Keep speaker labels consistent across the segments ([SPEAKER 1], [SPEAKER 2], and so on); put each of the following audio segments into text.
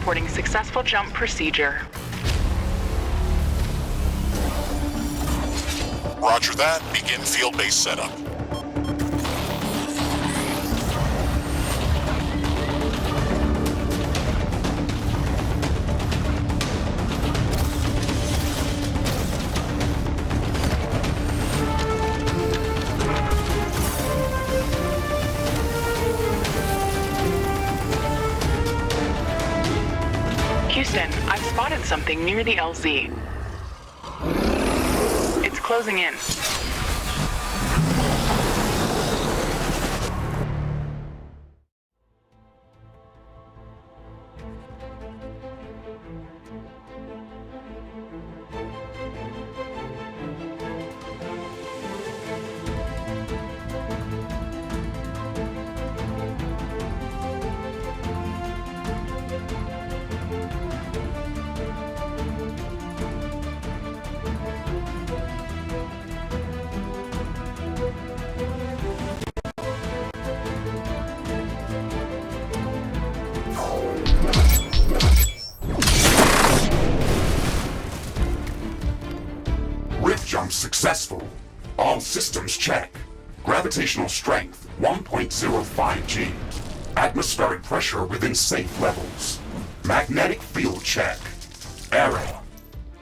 [SPEAKER 1] reporting successful jump procedure.
[SPEAKER 2] Roger that. Begin field-based setup.
[SPEAKER 1] Houston, I've spotted something near the LZ. It's closing in.
[SPEAKER 3] Jump successful. All systems check. Gravitational strength 1.05 G. Atmospheric pressure within safe levels. Magnetic field check. Error.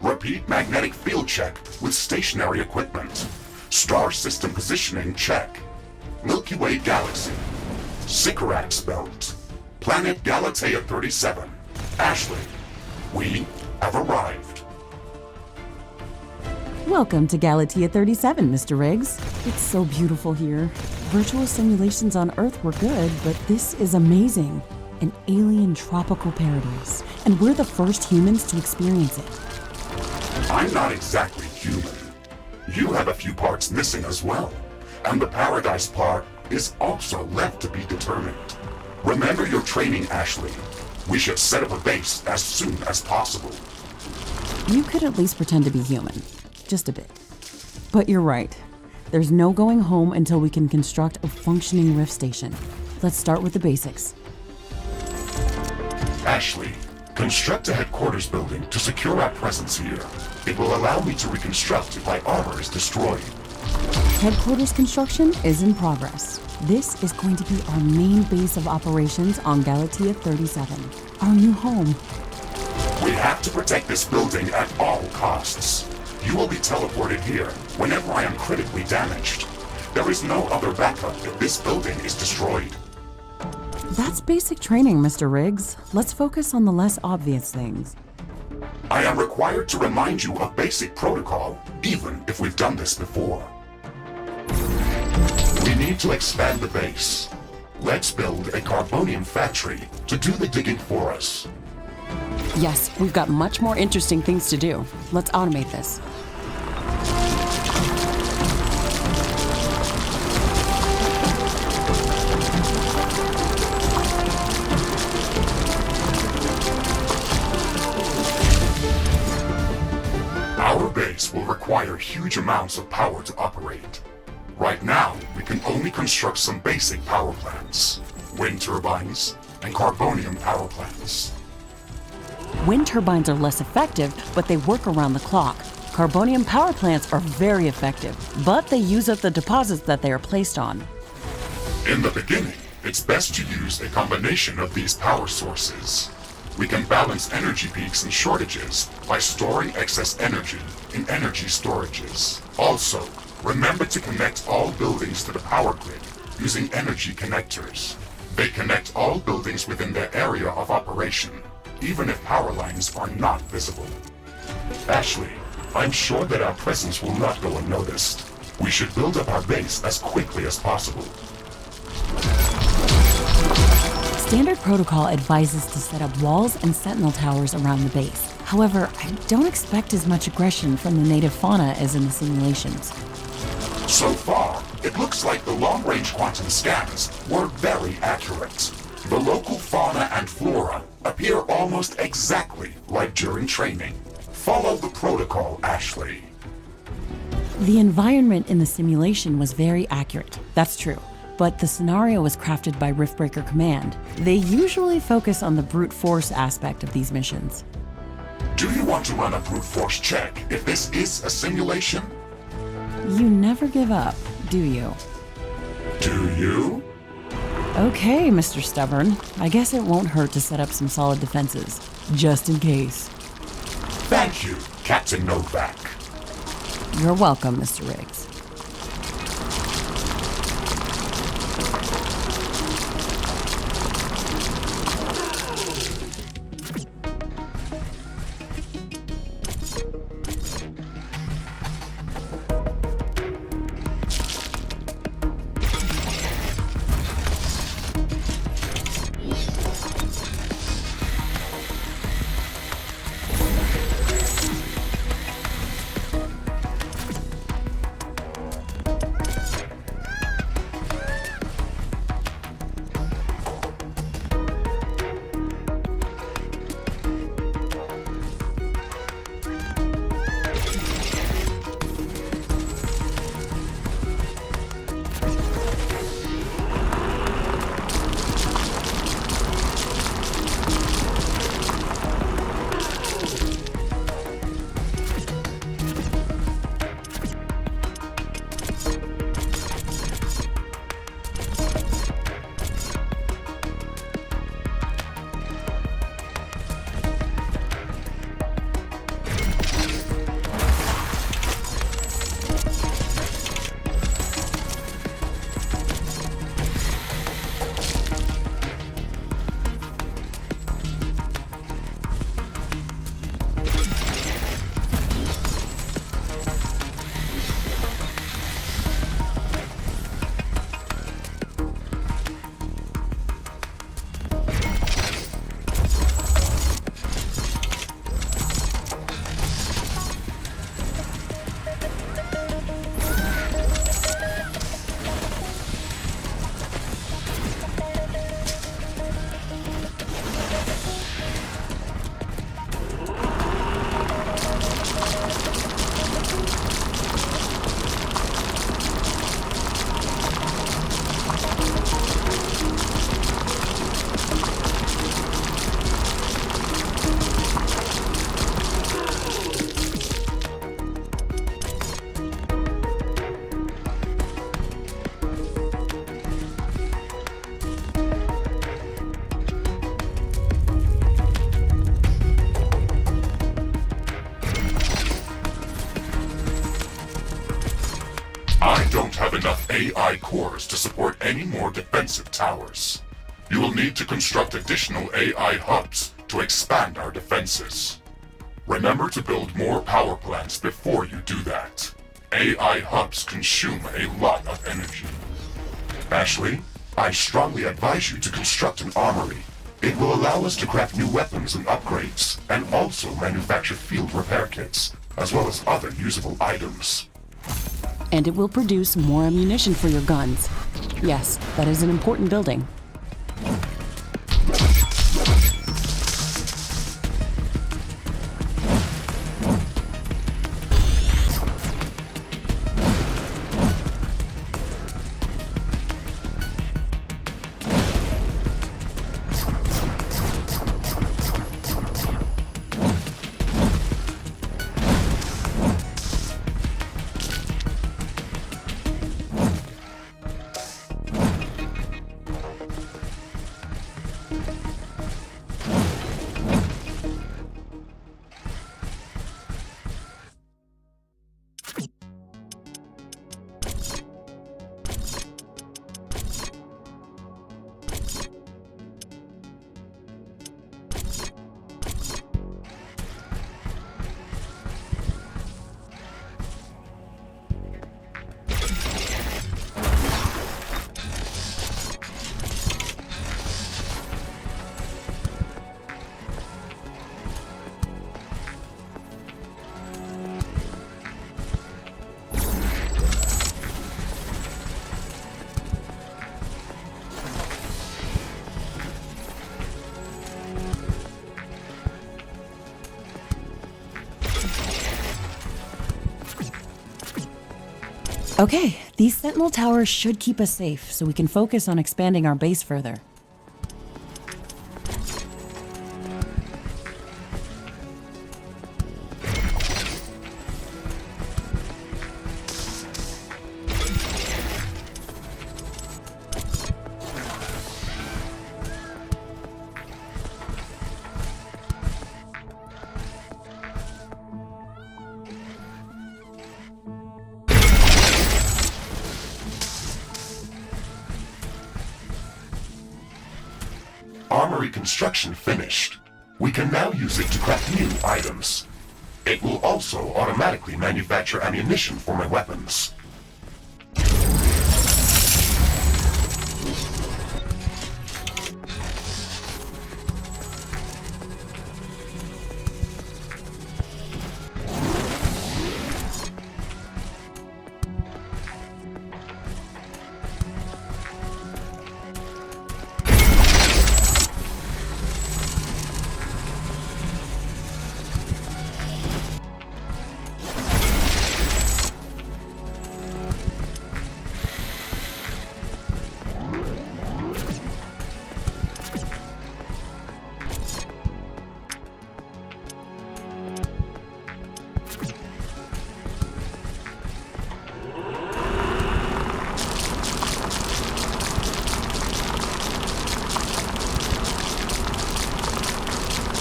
[SPEAKER 3] Repeat magnetic field check with stationary equipment. Star system positioning check. Milky Way galaxy. Sycorax belt. Planet Galatea 37. Ashley, we have arrived.
[SPEAKER 4] Welcome to Galatea 37, Mr. Riggs. It's so beautiful here. Virtual simulations on Earth were good, but this is amazing. An alien tropical paradise, and we're the first humans to experience it.
[SPEAKER 3] I'm not exactly human. You have a few parts missing as well, and the paradise part is also left to be determined. Remember your training, Ashley. We should set up a base as soon as possible.
[SPEAKER 4] You could at least pretend to be human. Just a bit. But you're right. There's no going home until we can construct a functioning Rift station. Let's start with the basics.
[SPEAKER 3] Ashley, construct a headquarters building to secure our presence here. It will allow me to reconstruct if my armor is destroyed.
[SPEAKER 4] Headquarters construction is in progress. This is going to be our main base of operations on Galatea 37, our new home.
[SPEAKER 3] We have to protect this building at all costs. You will be teleported here whenever I am critically damaged. There is no other backup if this building is destroyed.
[SPEAKER 4] That's basic training, Mr. Riggs. Let's focus on the less obvious things.
[SPEAKER 3] I am required to remind you of basic protocol, even if we've done this before. We need to expand the base. Let's build a carbonium factory to do the digging for us.
[SPEAKER 4] Yes, we've got much more interesting things to do. Let's automate this.
[SPEAKER 3] Our base will require huge amounts of power to operate. Right now, we can only construct some basic power plants, wind turbines, and carbonium power plants.
[SPEAKER 4] Wind turbines are less effective, but they work around the clock. Carbonium power plants are very effective, but they use up the deposits that they are placed on.
[SPEAKER 3] In the beginning, it's best to use a combination of these power sources. We can balance energy peaks and shortages by storing excess energy in energy storages. Also, remember to connect all buildings to the power grid using energy connectors. They connect all buildings within their area of operation, even if power lines are not visible. Ashley, I'm sure that our presence will not go unnoticed. We should build up our base as quickly as possible.
[SPEAKER 4] Standard protocol advises to set up walls and sentinel towers around the base. However, I don't expect as much aggression from the native fauna as in the simulations.
[SPEAKER 3] So far, it looks like the long-range quantum scans were very accurate. The local fauna and flora appear almost exactly like during training. Follow the protocol, Ashley.
[SPEAKER 4] The environment in the simulation was very accurate, that's true. but the scenario was crafted by Riftbreaker Command. They usually focus on the brute force aspect of these missions.
[SPEAKER 3] Do you want to run a brute force check if this is a simulation?
[SPEAKER 4] You never give up, do you?
[SPEAKER 3] Do you?
[SPEAKER 4] Okay, Mr. Stubborn. I guess it won't hurt to set up some solid defenses, just in case.
[SPEAKER 3] Thank you, Captain Novak.
[SPEAKER 4] You're welcome, Mr. Riggs.
[SPEAKER 3] I don't have enough AI cores to support any more defensive towers. You will need to construct additional AI hubs to expand our defenses. Remember to build more power plants before you do that. AI hubs consume a lot of energy. Ashley, I strongly advise you to construct an armory. It will allow us to craft new weapons and upgrades, and also manufacture field repair kits, as well as other usable items.
[SPEAKER 4] And it will produce more ammunition for your guns. Yes, that is an important building. Okay, these sentinel towers should keep us safe, so we can focus on expanding our base further.
[SPEAKER 3] Armory construction finished. We can now use it to craft new items. It will also automatically manufacture ammunition for my weapons.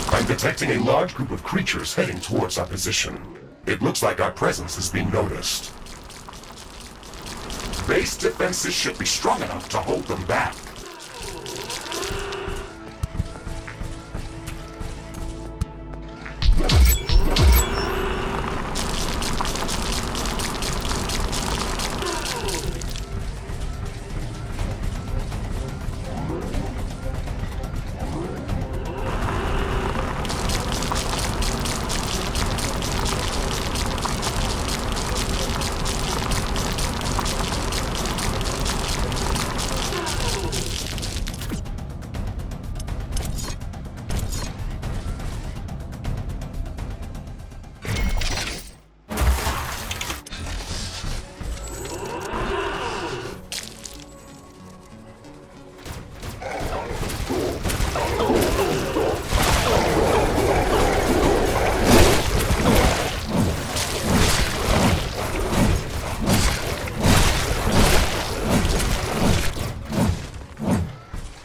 [SPEAKER 3] I'm detecting a large group of creatures heading towards our position. It looks like our presence is being noticed. Base defenses should be strong enough to hold them back.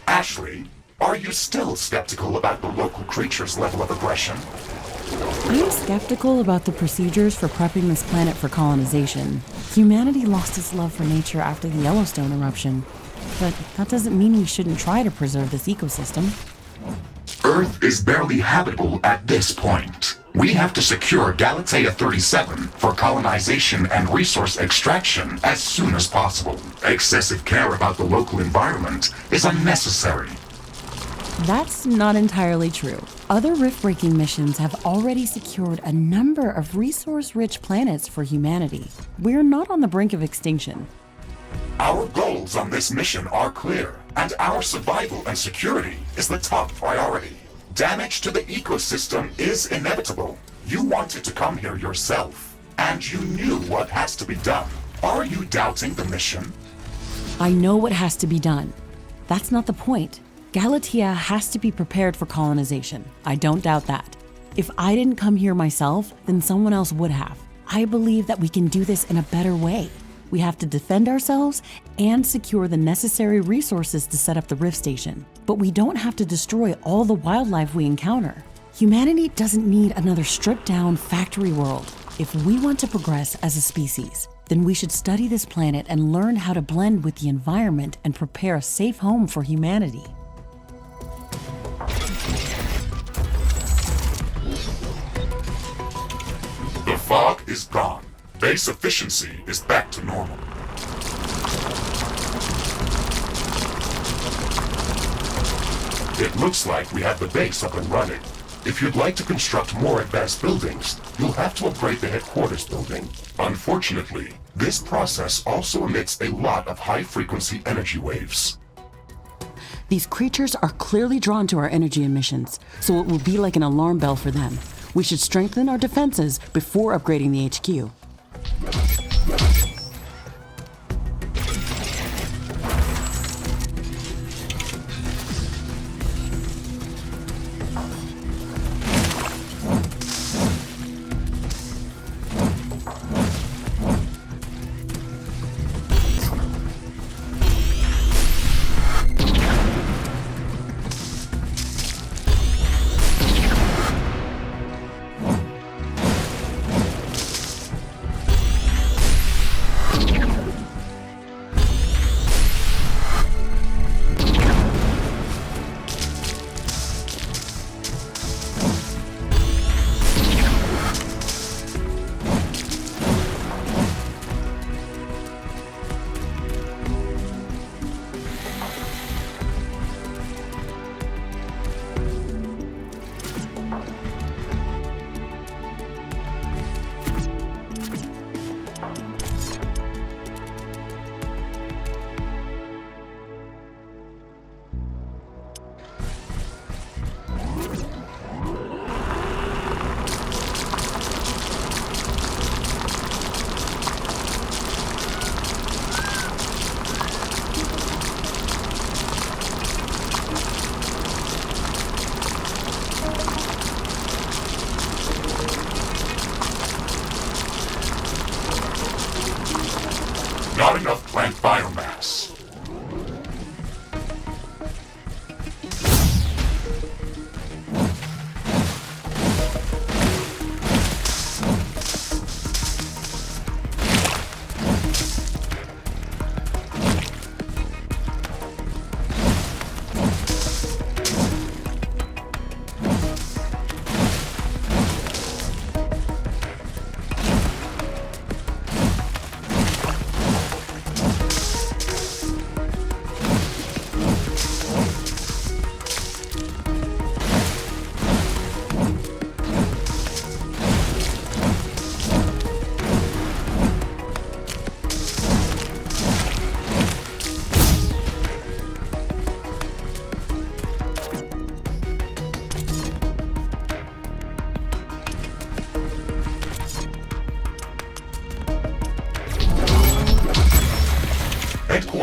[SPEAKER 3] Ashley, are you still skeptical about the local creature's level of aggression?
[SPEAKER 4] I'm skeptical about the procedures for prepping this planet for colonization. Humanity lost its love for nature after the Yellowstone eruption. But that doesn't mean we shouldn't try to preserve this ecosystem.
[SPEAKER 3] Earth is barely habitable at this point. We have to secure Galatea 37 for colonization and resource extraction as soon as possible. Excessive care about the local environment is unnecessary.
[SPEAKER 4] That's not entirely true. Other rift-breaking missions have already secured a number of resource-rich planets for humanity. We're not on the brink of extinction.
[SPEAKER 3] Our goals on this mission are clear, and our survival and security is the top priority. Damage to the ecosystem is inevitable. You wanted to come here yourself, and you knew what has to be done. Are you doubting the mission?
[SPEAKER 4] I know what has to be done. That's not the point. Galatea has to be prepared for colonization. I don't doubt that. If I didn't come here myself, then someone else would have. I believe that we can do this in a better way. We have to defend ourselves and secure the necessary resources to set up the Rift Station. But we don't have to destroy all the wildlife we encounter. Humanity doesn't need another stripped-down factory world. If we want to progress as a species, then we should study this planet and learn how to blend with the environment and prepare a safe home for humanity.
[SPEAKER 3] The fog is gone. Base efficiency is back to normal. It looks like we have the base up and running. If you'd like to construct more advanced buildings, you'll have to upgrade the headquarters building. Unfortunately, this process also emits a lot of high-frequency energy waves.
[SPEAKER 4] These creatures are clearly drawn to our energy emissions, so it will be like an alarm bell for them. We should strengthen our defenses before upgrading the HQ.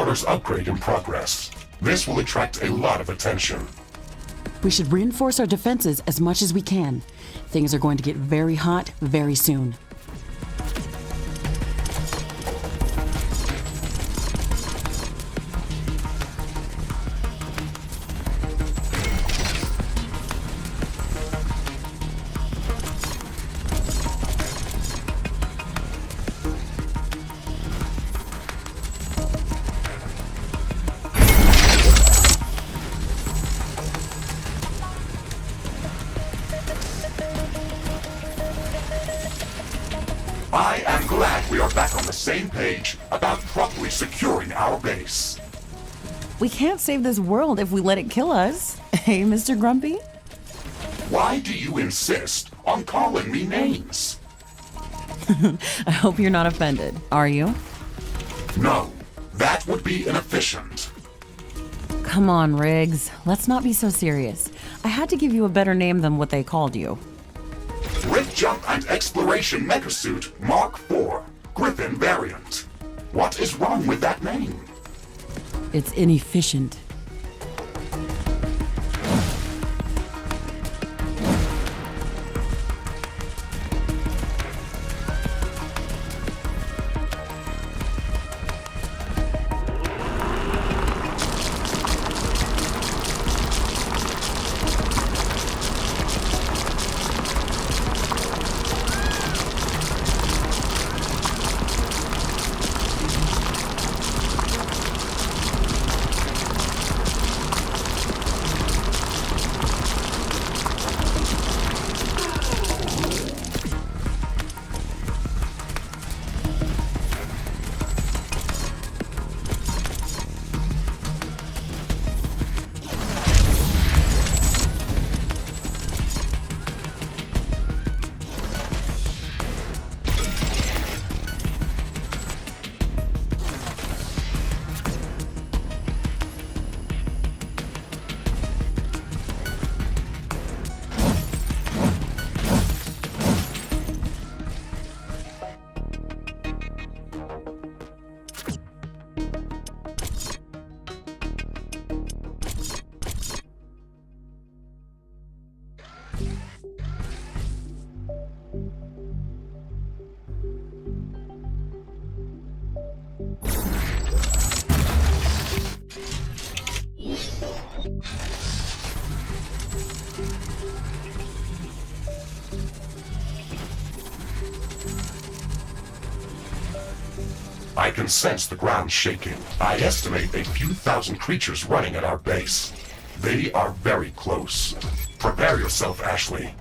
[SPEAKER 3] headquarters upgrade in progress. This will attract a lot of attention.
[SPEAKER 4] We should reinforce our defenses as much as we can. Things are going to get very hot very soon.
[SPEAKER 3] I am glad we are back on the same page about properly securing our base.
[SPEAKER 4] We can't save this world if we let it kill us. Hey, Mr. Grumpy?
[SPEAKER 3] Why do you insist on calling me names?
[SPEAKER 4] I hope you're not offended, are you?
[SPEAKER 3] No, that would be inefficient.
[SPEAKER 4] Come on, Riggs. Let's not be so serious. I had to give you a better name than what they called you.
[SPEAKER 3] Rift Jump and Exploration Megasuit Mark IV, Griffin variant. What is wrong with that name?
[SPEAKER 4] It's inefficient.
[SPEAKER 3] I can sense the ground shaking. I estimate a few thousand creatures running at our base. They are very close. Prepare yourself, Ashley.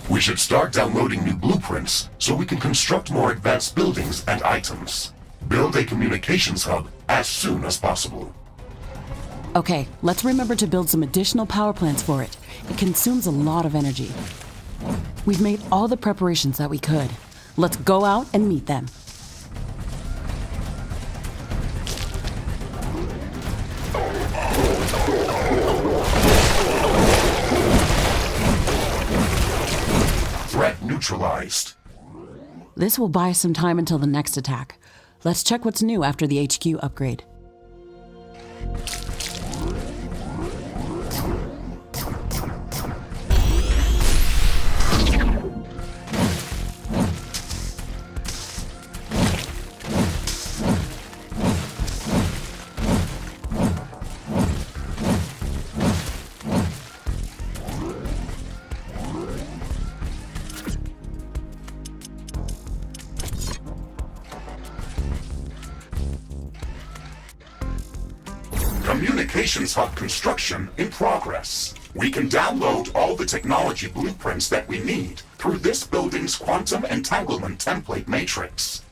[SPEAKER 3] We should start downloading new blueprints so we can construct more advanced buildings and items. Build a communications hub as soon as possible.
[SPEAKER 4] Okay, let's remember to build some additional power plants for it. It consumes a lot of energy. We've made all the preparations that we could. Let's go out and meet them.
[SPEAKER 3] Threat neutralized.
[SPEAKER 4] This will buy us some time until the next attack. Let's check what's new after the HQ upgrade.
[SPEAKER 3] Communications hub construction in progress. We can download all the technology blueprints that we need through this building's quantum entanglement template matrix.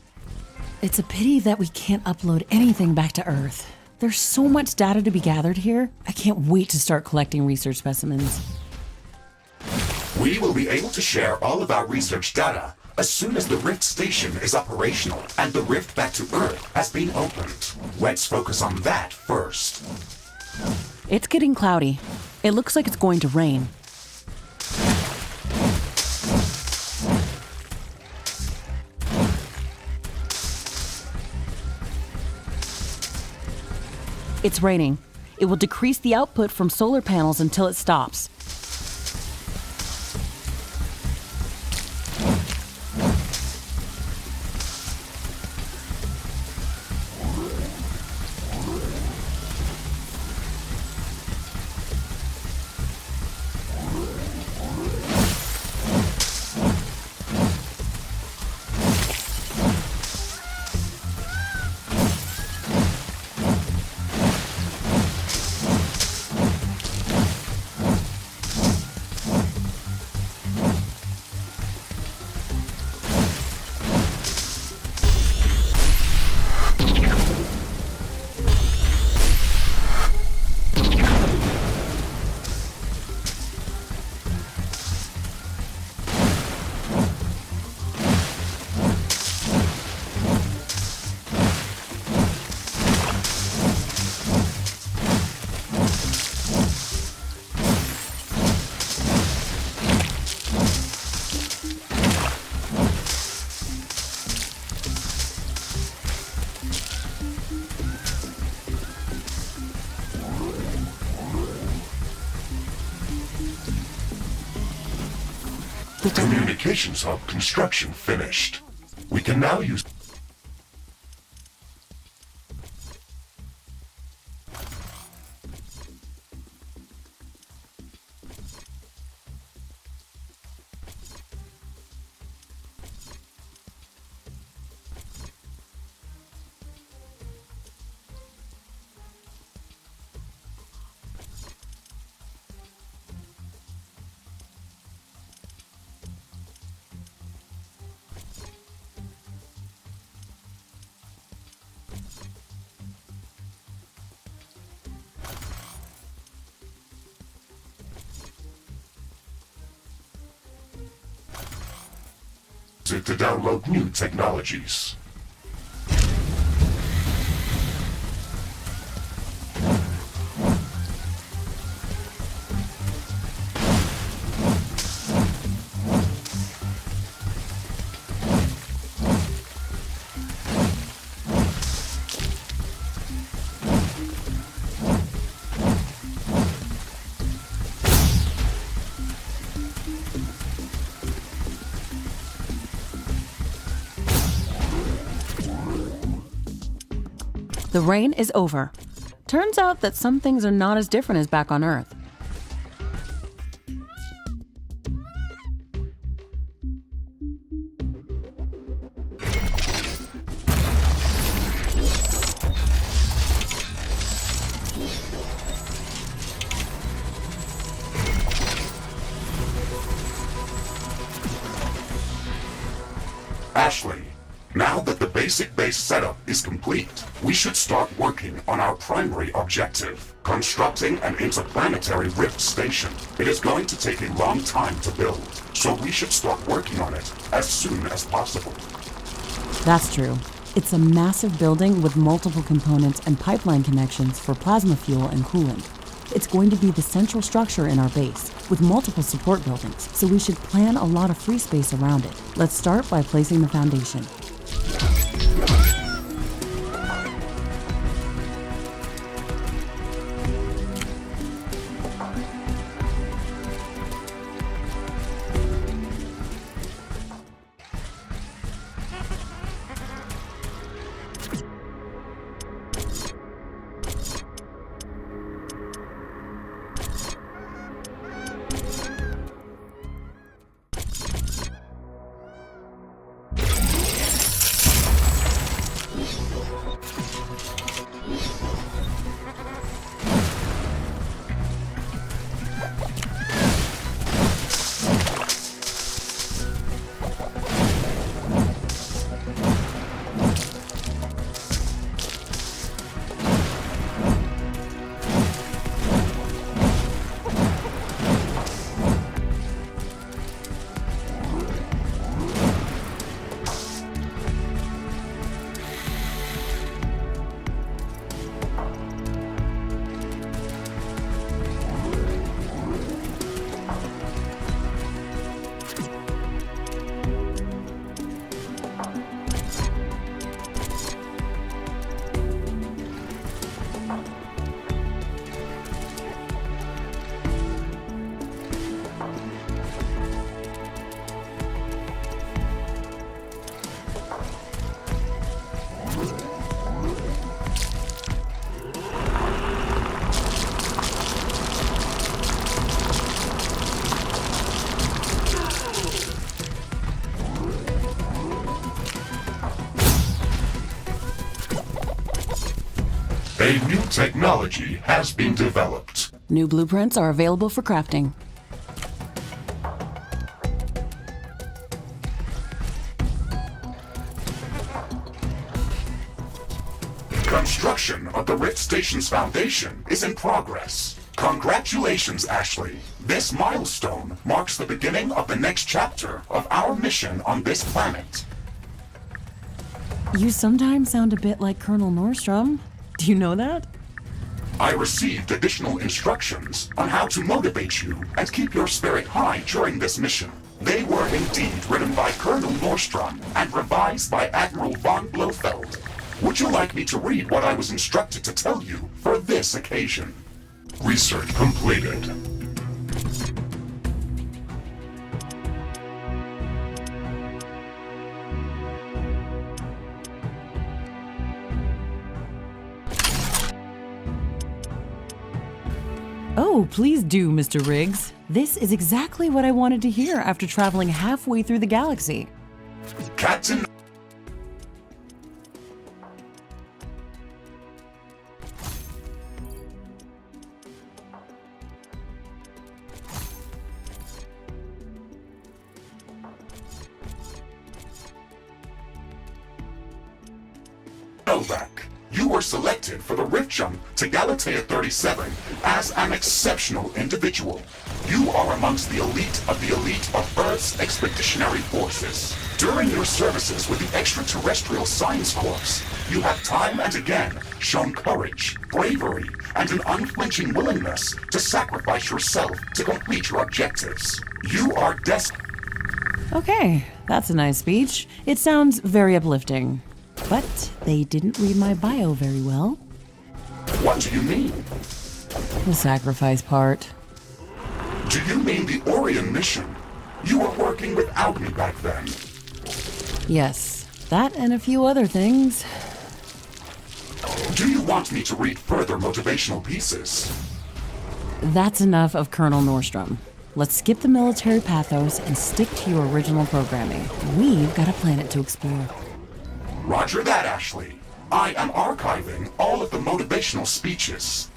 [SPEAKER 4] It's a pity that we can't upload anything back to Earth. There's so much data to be gathered here. I can't wait to start collecting research specimens.
[SPEAKER 3] We will be able to share all of our research data as soon as the Rift Station is operational and the rift back to Earth has been opened. Let's focus on that first.
[SPEAKER 4] It's getting cloudy. It looks like it's going to rain. It's raining. It will decrease the output from solar panels until it stops.
[SPEAKER 3] The communications hub construction finished. We can now use it to download new technologies.
[SPEAKER 4] The rain is over. Turns out that some things are not as different as back on Earth.
[SPEAKER 3] Ashley, now that the basic base setup is complete, we should start working on our primary objective, constructing an interplanetary rift station. It is going to take a long time to build, so we should start working on it as soon as possible.
[SPEAKER 4] That's true. It's a massive building with multiple components and pipeline connections for plasma fuel and coolant. It's going to be the central structure in our base, with multiple support buildings, so we should plan a lot of free space around it. Let's start by placing the foundation.
[SPEAKER 3] A new technology has been developed.
[SPEAKER 4] New blueprints are available for crafting.
[SPEAKER 3] Construction of the Rift Station's foundation is in progress. Congratulations, Ashley. This milestone marks the beginning of the next chapter of our mission on this planet.
[SPEAKER 4] You sometimes sound a bit like Colonel Nordstrom. Do you know that?
[SPEAKER 3] I received additional instructions on how to motivate you and keep your spirit high during this mission. They were indeed written by Colonel Nordstrom and revised by Admiral von Blofeld. Would you like me to read what I was instructed to tell you for this occasion? Research completed.
[SPEAKER 4] Oh, please do, Mr. Riggs. This is exactly what I wanted to hear after traveling halfway through the galaxy.
[SPEAKER 3] Captain Novak, you were selected for the Rift Jump to Galatea 37 as an exceptional individual. You are amongst the elite of Earth's expeditionary forces. During your services with the Extraterrestrial Science Corps, you have time and again shown courage, bravery, and an unflinching willingness to sacrifice yourself to complete your objectives. You are destined.
[SPEAKER 4] Okay, that's a nice speech. It sounds very uplifting. But they didn't read my bio very well.
[SPEAKER 3] What do you mean?
[SPEAKER 4] The sacrifice part.
[SPEAKER 3] Do you mean the Orion mission? You were working without me back then.
[SPEAKER 4] Yes, that and a few other things.
[SPEAKER 3] Do you want me to read further motivational pieces?
[SPEAKER 4] That's enough of Colonel Nordstrom. Let's skip the military pathos and stick to your original programming. We've got a planet to explore.
[SPEAKER 3] Roger that, Ashley. I am archiving all of the motivational speeches.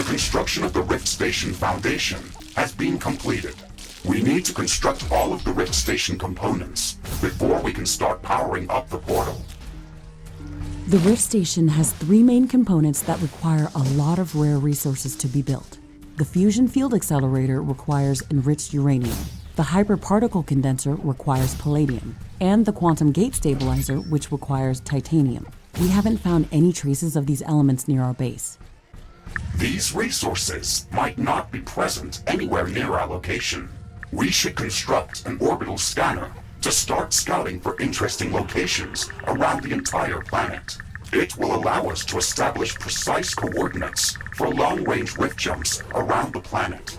[SPEAKER 3] Construction of the Rift Station Foundation has been completed. We need to construct all of the Rift Station components before we can start powering up the portal.
[SPEAKER 4] The Rift Station has three main components that require a lot of rare resources to be built. The fusion field accelerator requires enriched uranium. The hyperparticle condenser requires palladium. And the quantum gate stabilizer, which requires titanium. We haven't found any traces of these elements near our base.
[SPEAKER 3] These resources might not be present anywhere near our location. We should construct an orbital scanner to start scouting for interesting locations around the entire planet. It will allow us to establish precise coordinates for long-range rift jumps around the planet.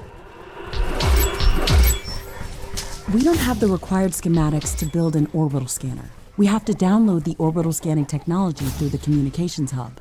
[SPEAKER 4] We don't have the required schematics to build an orbital scanner. We have to download the orbital scanning technology through the communications hub.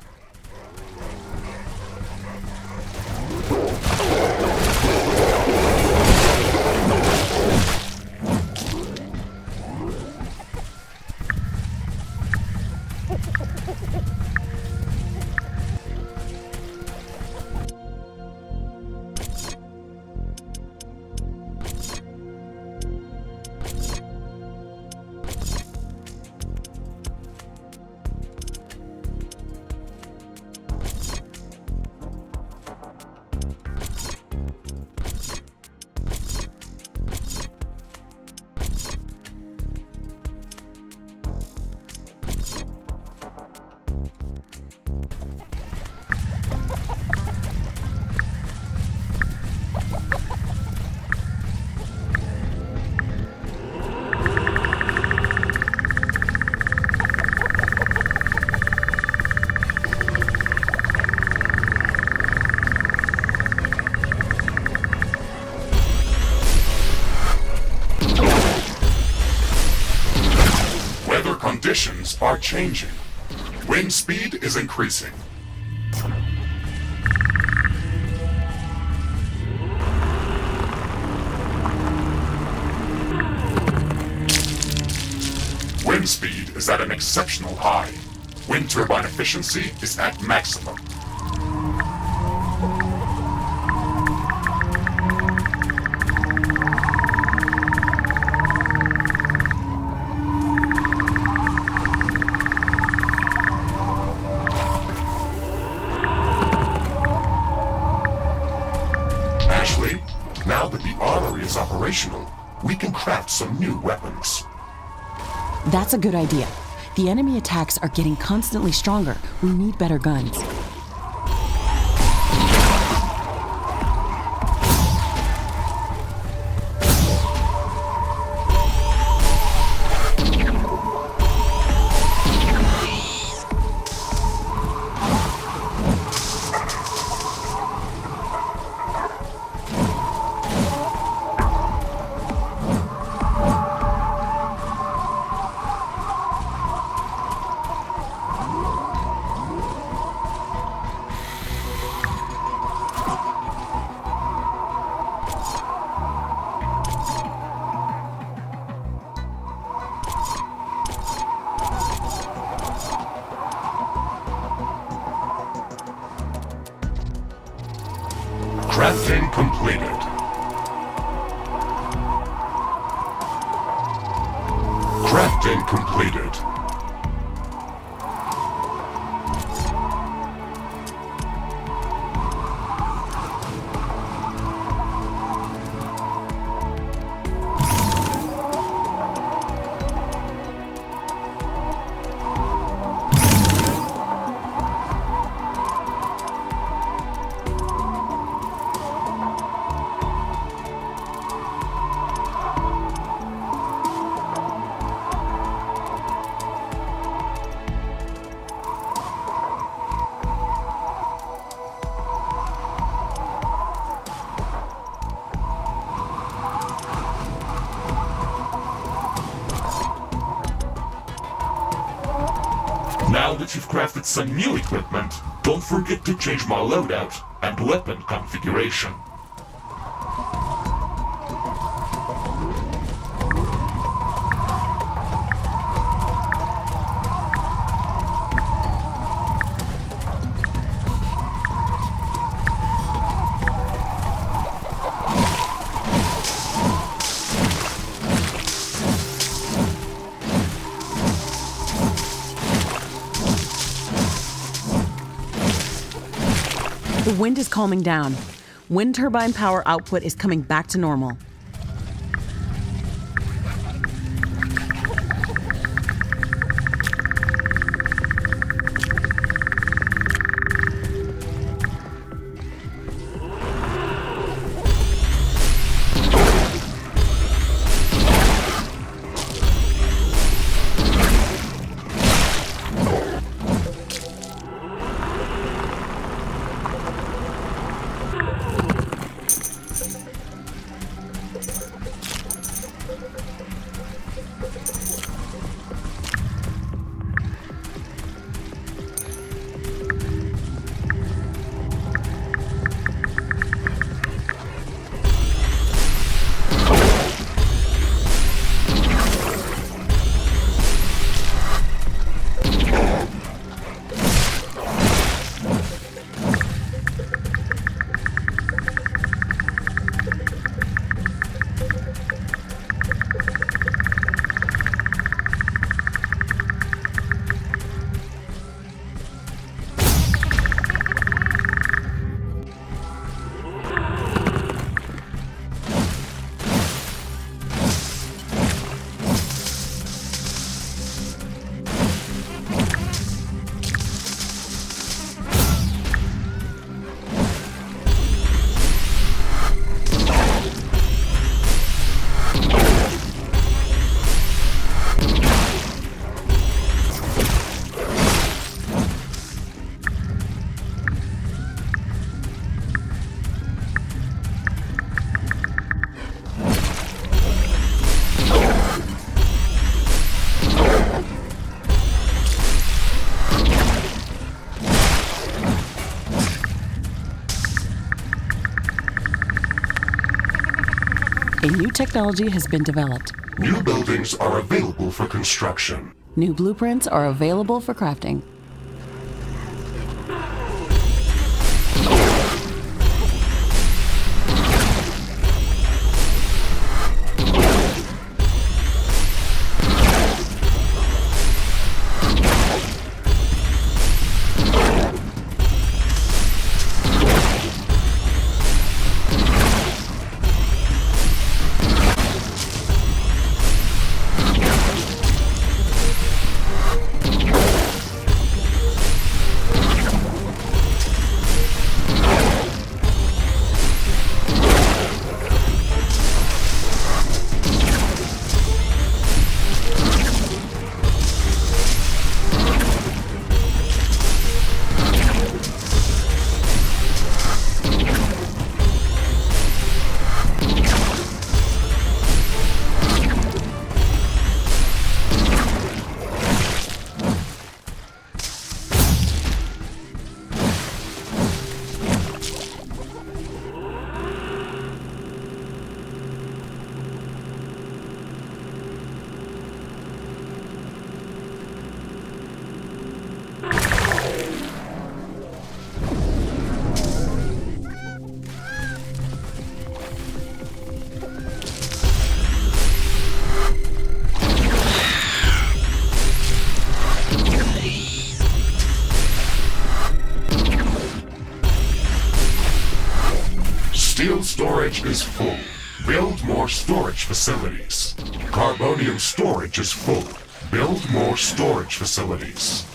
[SPEAKER 3] Conditions are changing. Wind speed is increasing. Wind speed is at an exceptional high. Wind turbine efficiency is at maximum. Now that the armory is operational, we can craft some new weapons.
[SPEAKER 4] That's a good idea. The enemy attacks are getting constantly stronger. We need better guns.
[SPEAKER 3] Crafting completed. Crafting completed. Now that you've crafted some new equipment, don't forget to change my loadout and weapon configuration.
[SPEAKER 4] The wind is calming down. Wind turbine power output is coming back to normal. new technology has been developed.
[SPEAKER 3] New buildings are available for construction.
[SPEAKER 4] New blueprints are available for crafting.
[SPEAKER 3] Steel storage is full. Build more storage facilities. Carbonium storage is full. Build more storage facilities.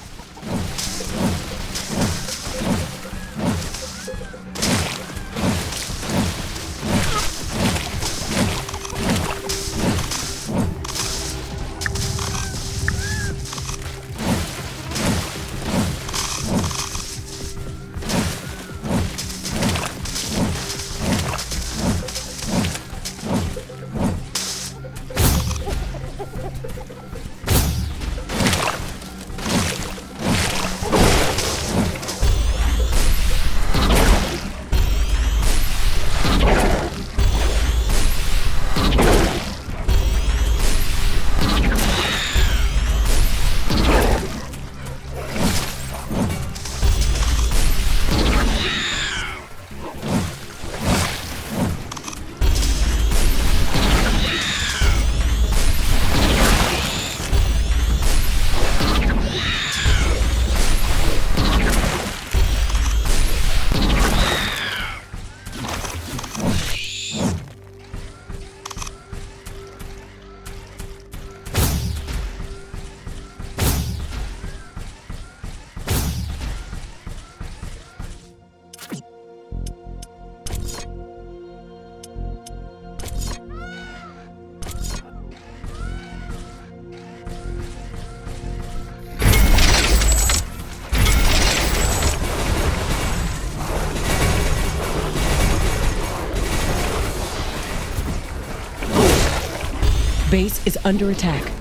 [SPEAKER 4] Base is under attack.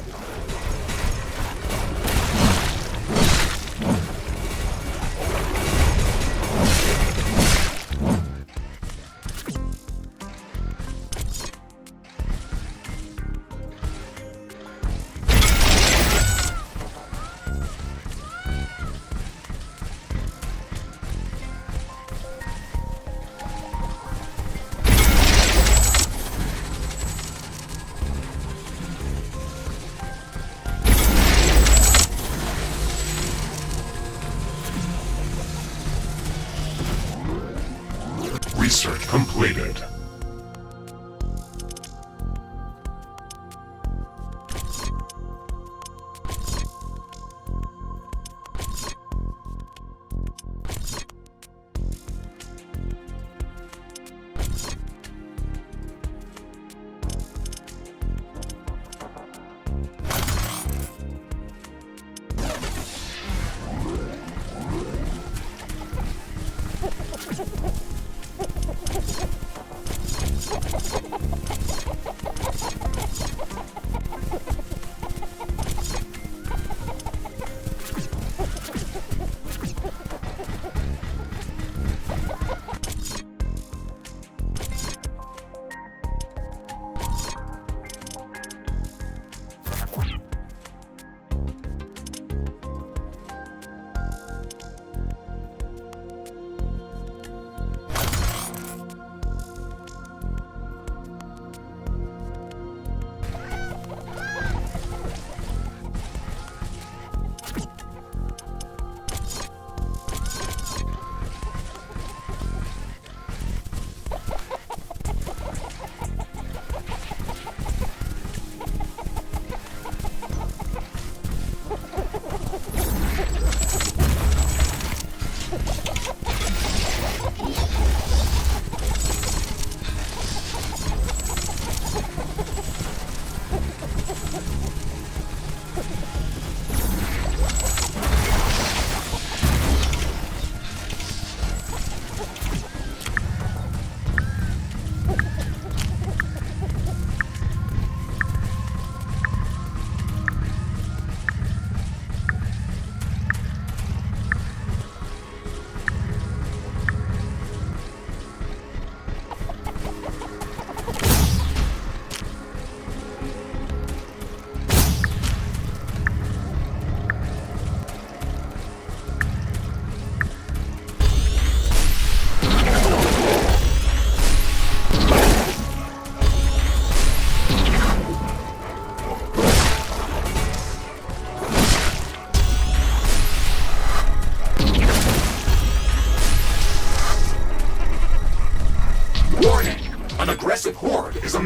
[SPEAKER 3] Research completed.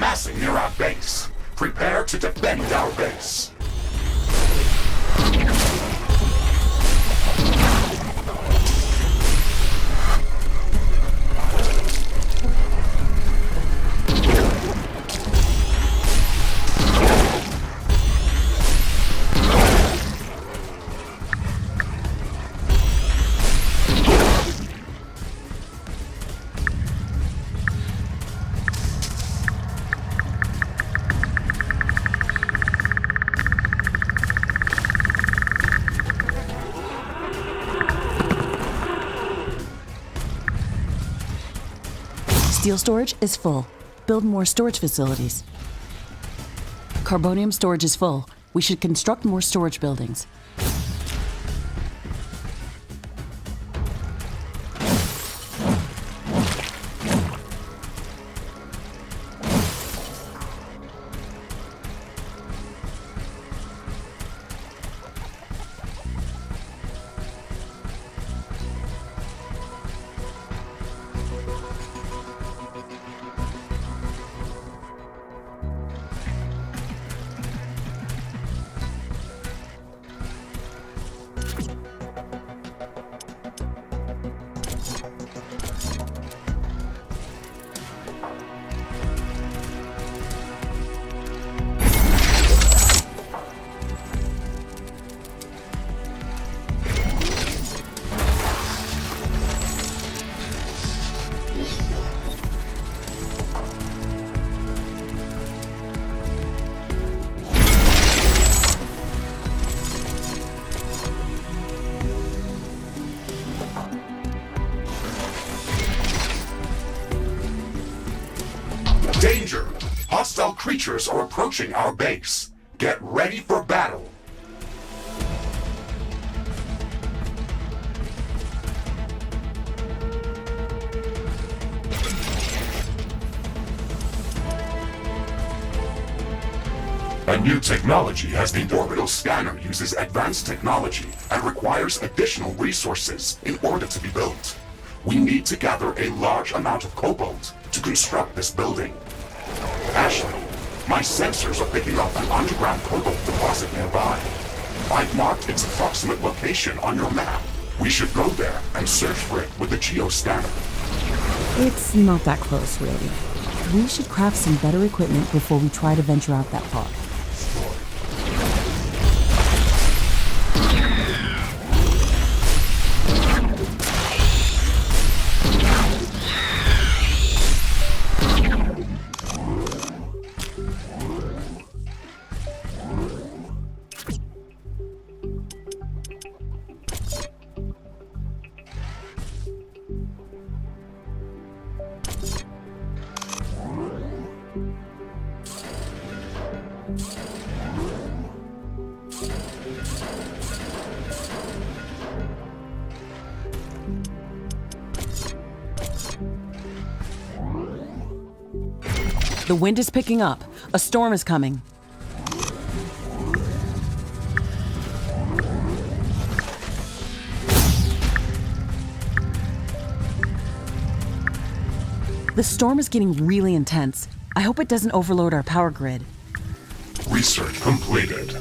[SPEAKER 3] amassing near our base. Prepare to defend our base.
[SPEAKER 4] Steel storage is full. Build more storage facilities. Carbonium storage is full. We should construct more storage buildings.
[SPEAKER 3] Danger! Hostile creatures are approaching our base. Get ready for battle. A new technology has been. The orbital scanner uses advanced technology and requires additional resources in order to be built. We need to gather a large amount of cobalt to construct this building. Ashley, my sensors are picking up an underground cobalt deposit nearby. I've marked its approximate location on your map. We should go there and search for it with the geoscanner.
[SPEAKER 4] It's not that close, really. We should craft some better equipment before we try to venture out that far. The wind is picking up. A storm is coming. The storm is getting really intense. I hope it doesn't overload our power grid.
[SPEAKER 3] Research completed.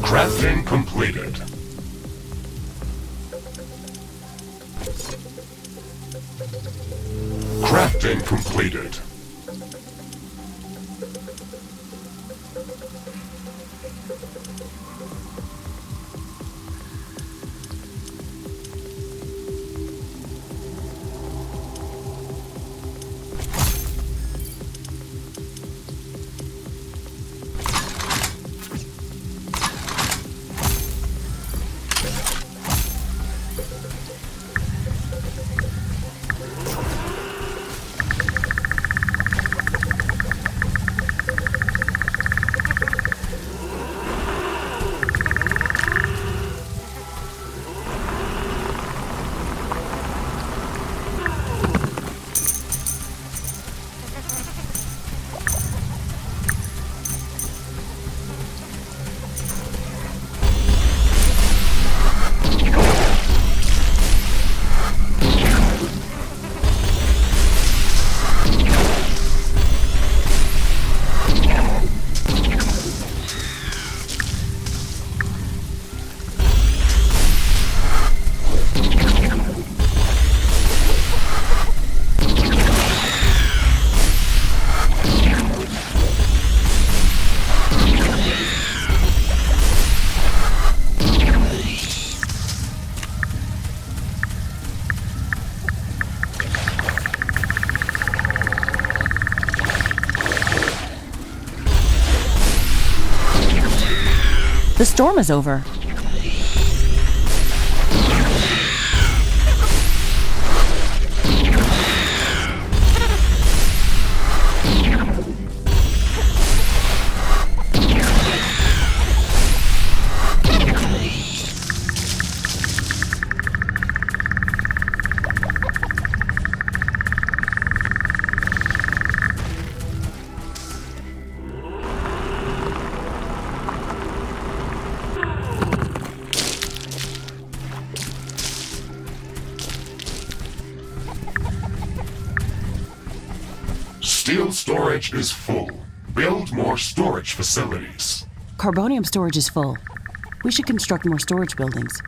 [SPEAKER 3] Crafting completed. Crafting completed.
[SPEAKER 4] The storm is over.
[SPEAKER 3] Steel storage is full. Build more storage facilities.
[SPEAKER 4] Carbonium storage is full. We should construct more storage buildings.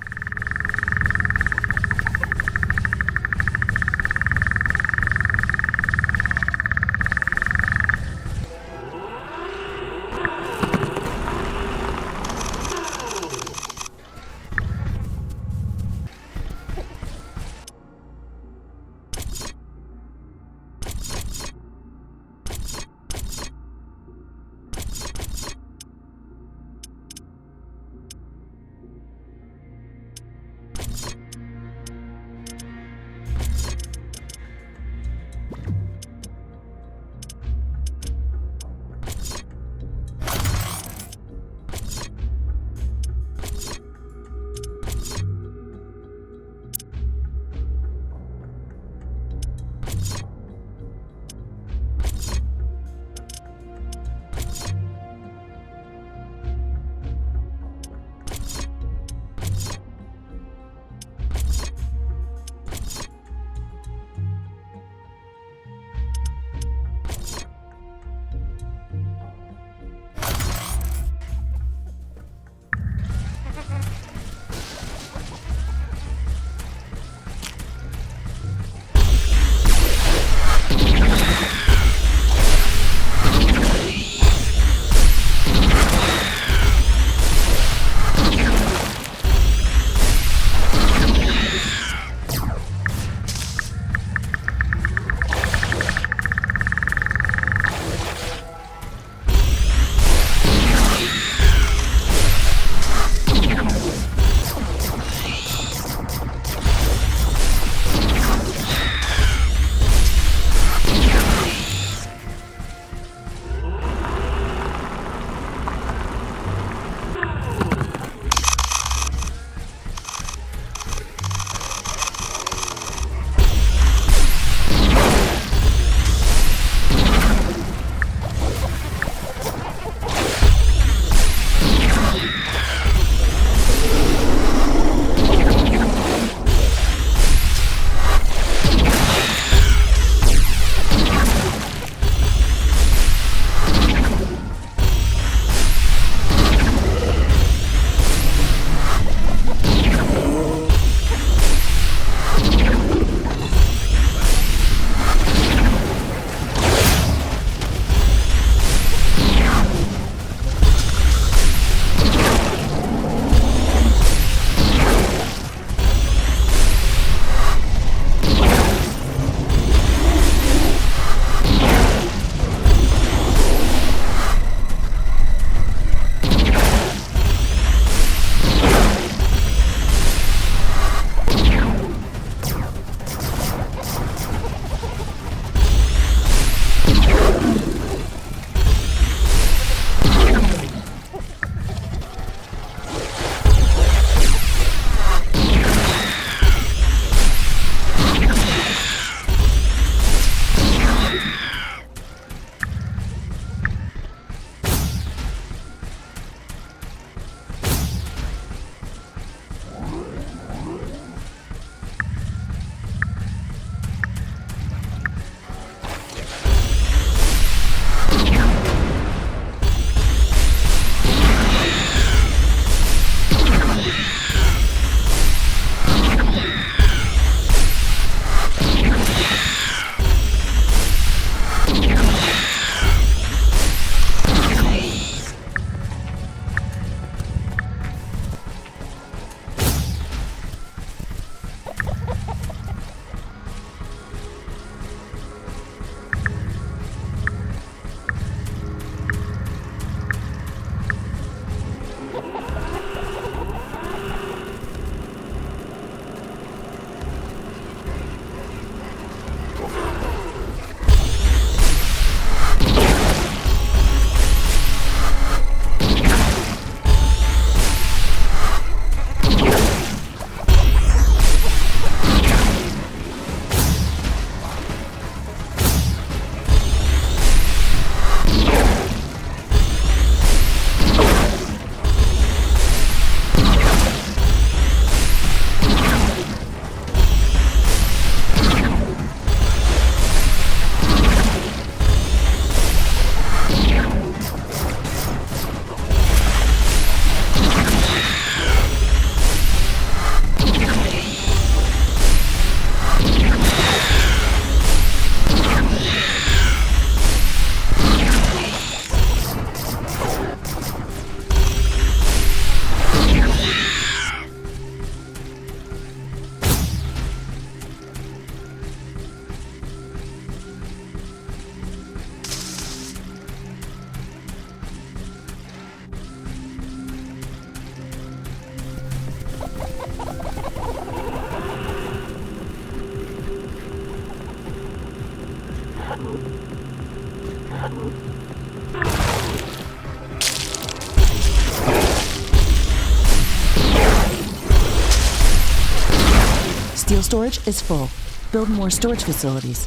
[SPEAKER 4] Steel storage is full. Build more storage facilities.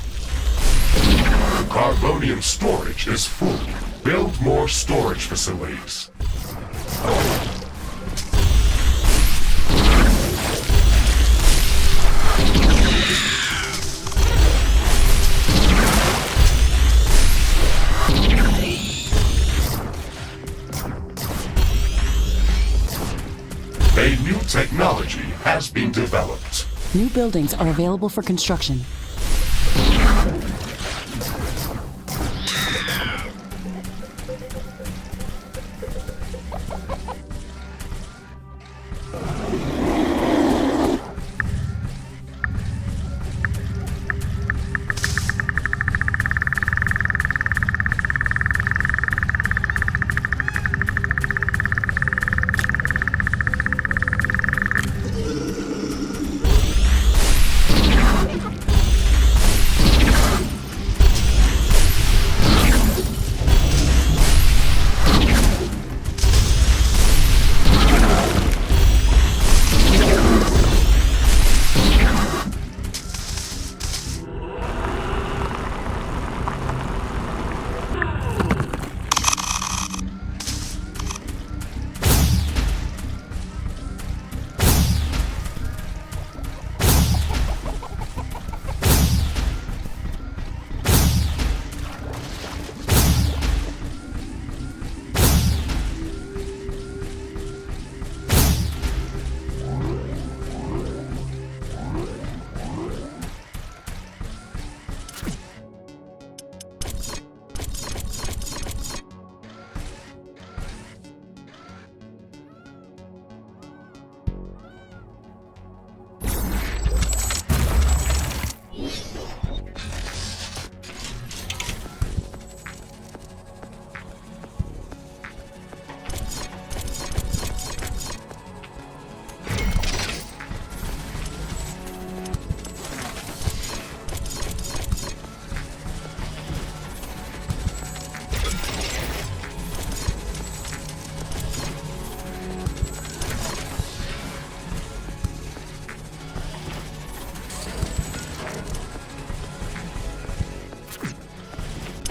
[SPEAKER 3] Carbonium storage is full. Build more storage facilities. A new technology has been developed.
[SPEAKER 4] New buildings are available for construction.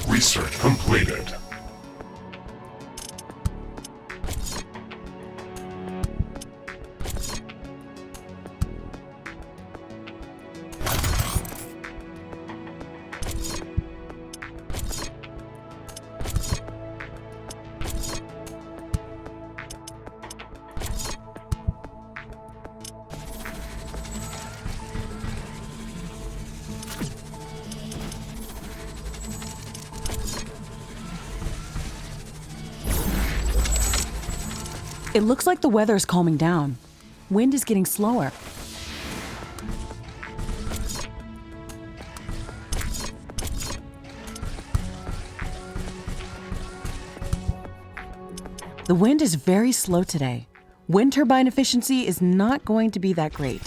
[SPEAKER 3] Research completed.
[SPEAKER 4] It looks like the weather is calming down. Wind is getting slower. The wind is very slow today. Wind turbine efficiency is not going to be that great.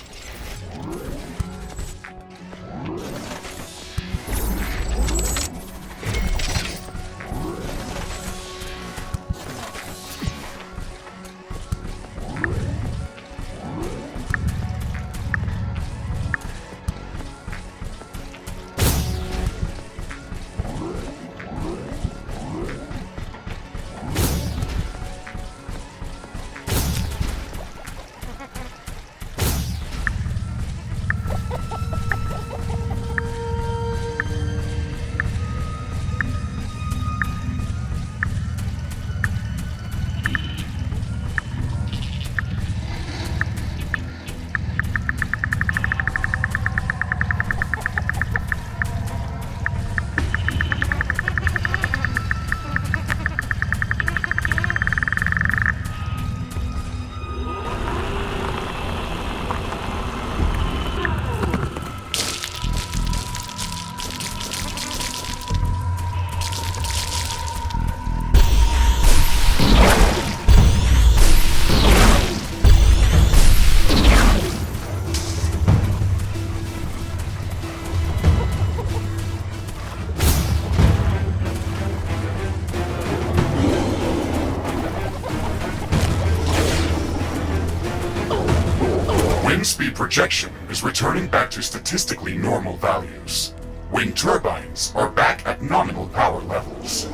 [SPEAKER 3] speed projection is returning back to statistically normal values. Wind turbines are back at nominal power levels.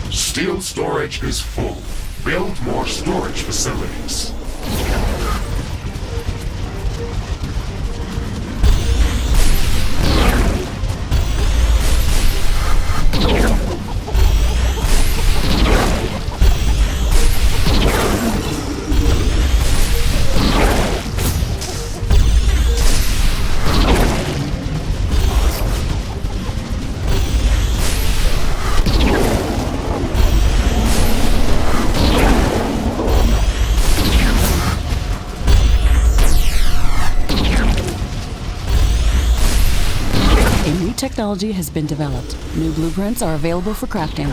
[SPEAKER 3] Steel storage is full. Build more storage facilities.
[SPEAKER 4] Technology has been developed. New blueprints are available for crafting.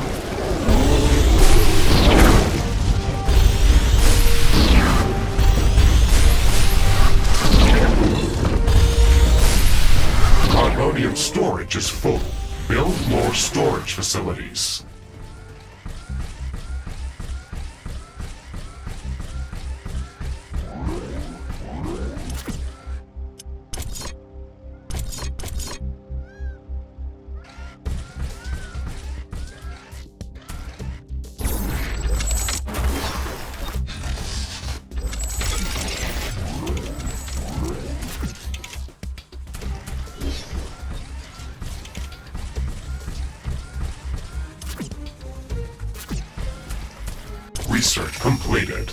[SPEAKER 3] Carbonium storage is full. Build more storage facilities. Research completed.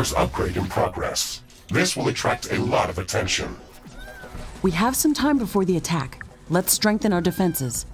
[SPEAKER 3] There's upgrade in progress. This will attract a lot of attention.
[SPEAKER 4] We have some time before the attack. Let's strengthen our defenses.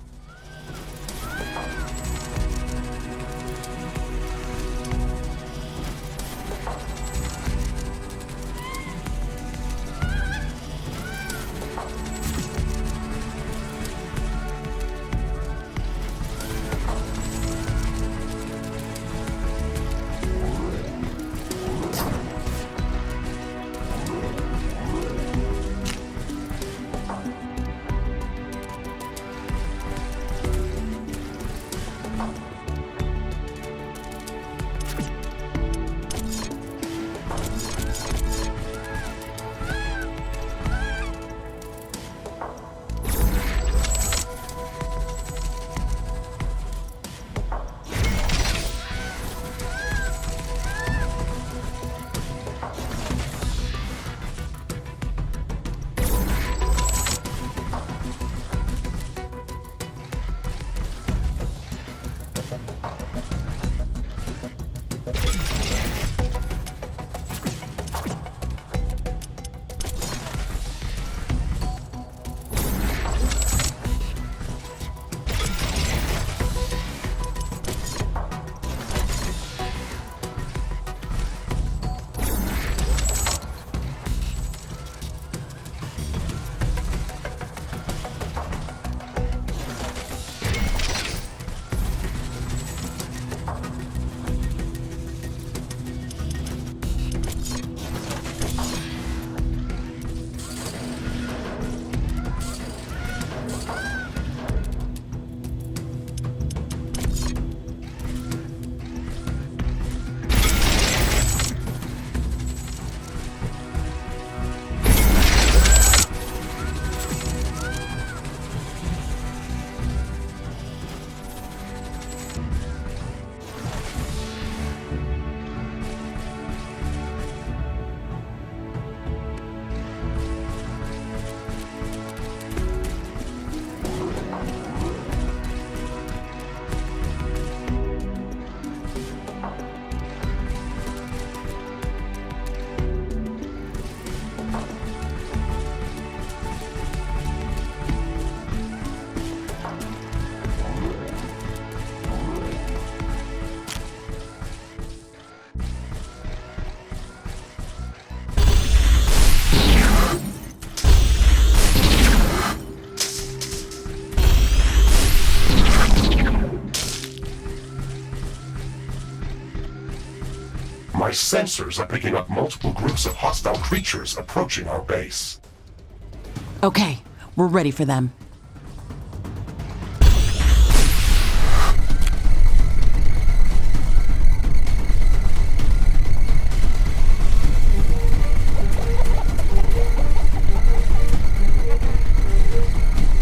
[SPEAKER 3] My sensors are picking up multiple groups of hostile creatures approaching our base.
[SPEAKER 4] Okay, we're ready for them.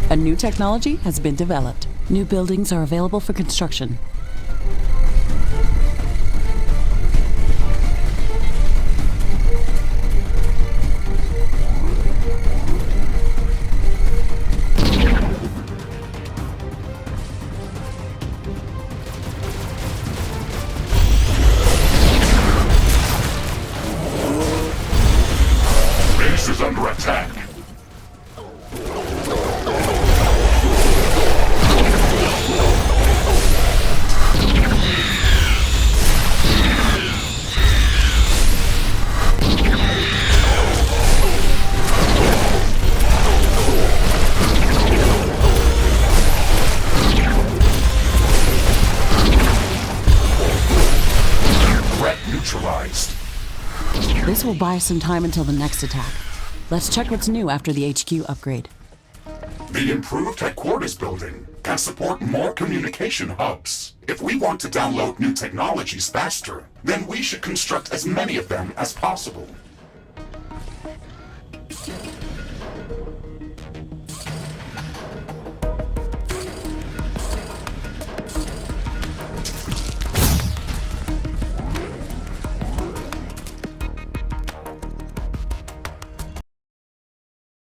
[SPEAKER 4] A new technology has been developed. New buildings are available for construction.
[SPEAKER 3] Base is under attack.
[SPEAKER 4] This will buy us some time until the next attack. Let's check what's new after the HQ upgrade.
[SPEAKER 3] The improved headquarters building can support more communication hubs. If we want to download new technologies faster, then we should construct as many of them as possible.